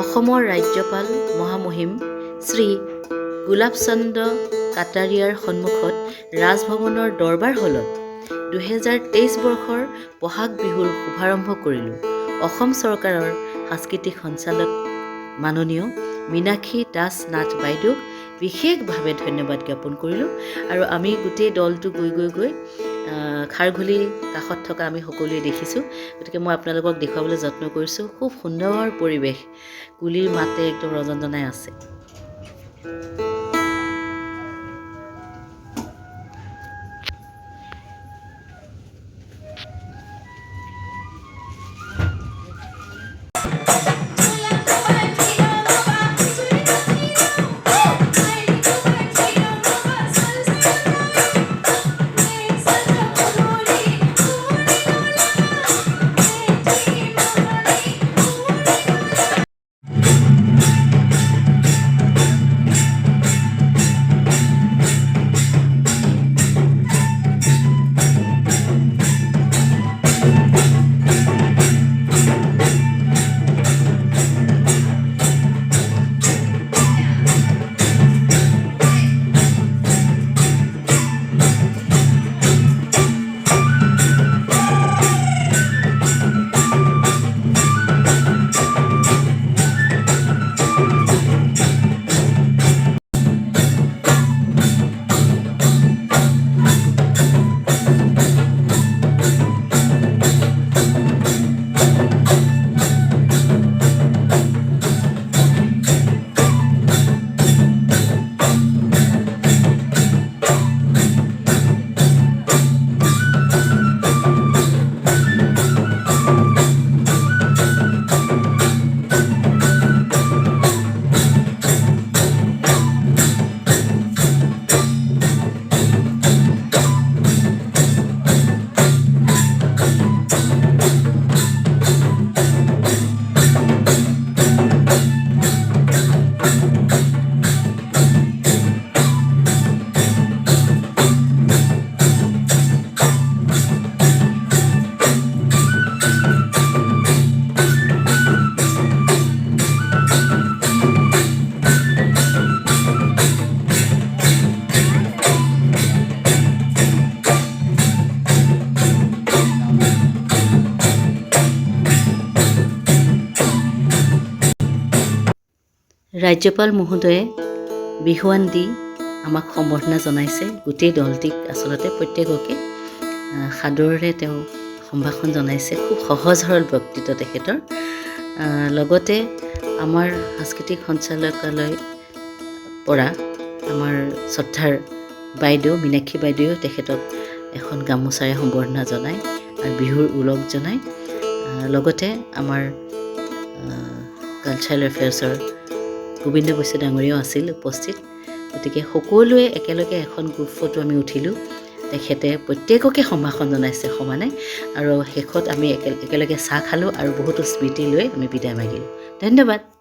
অসমৰ ৰাজ্যপাল মহামহিম শ্ৰী গুলাপচন্দ্ৰ কাটাৰিয়াৰ সন্মুখত ৰাজভৱনৰ দৰবাৰ হলত 2023 বৰ্ষৰ বহাগ বিহুৰ শুভাৰম্ভ কৰিলোঁ। অসম চৰকাৰৰ সাংস্কৃতিক সঞ্চালক মাননীয় মীনাক্ষী দাস নাথ বাইদেউক বিশেষভাৱে ধন্যবাদ জ্ঞাপন কৰিলোঁ। আৰু আমি গোটেই দলটো গৈ খাৰঘুলি কাষত থকা আমি সকলোৱে দেখিছোঁ। গতিকে মই আপোনালোকক দেখুৱাবলৈ যত্ন কৰিছোঁ। খুব সুন্দৰ পৰিৱেশ, কুলিৰ মাতে একদম ৰজনজনাই আছে। ৰাজ্যপাল মহোদয়ে বিহুৱান দি আমাক সম্বৰ্ধনা জনাইছে। গোটেই দলটিক আচলতে প্ৰত্যেককে সাদৰেৰে তেওঁ সম্ভাষণ জনাইছে। খুব সহজ সৰল ব্যক্তিত্ব তেখেতৰ। লগতে আমাৰ সাংস্কৃতিক সঞ্চালকালয়ৰ পৰা আমাৰ শ্ৰদ্ধাৰ বাইদেউ মীনাক্ষী বাইদেৱেও তেখেতক এখন গামোচাৰে সম্বৰ্ধনা জনায় আৰু বিহুৰ ওলগ জনায়। লগতে আমাৰ কালচাৰেল এফেয়াৰ্ছৰ গোবিন্দ বৈশ্য ডাঙৰীয়াও আছিল উপস্থিত। গতিকে সকলোৱে একেলগে এখন গ্ৰুপ ফটো আমি উঠিলোঁ। তেখেতে প্ৰত্যেককে সম্ভাষণ জনাইছে সমানে। আৰু শেষত আমি একেলগে চাহ খালোঁ আৰু বহুতো স্মৃতি লৈ আমি বিদায় মাগিলোঁ। ধন্যবাদ।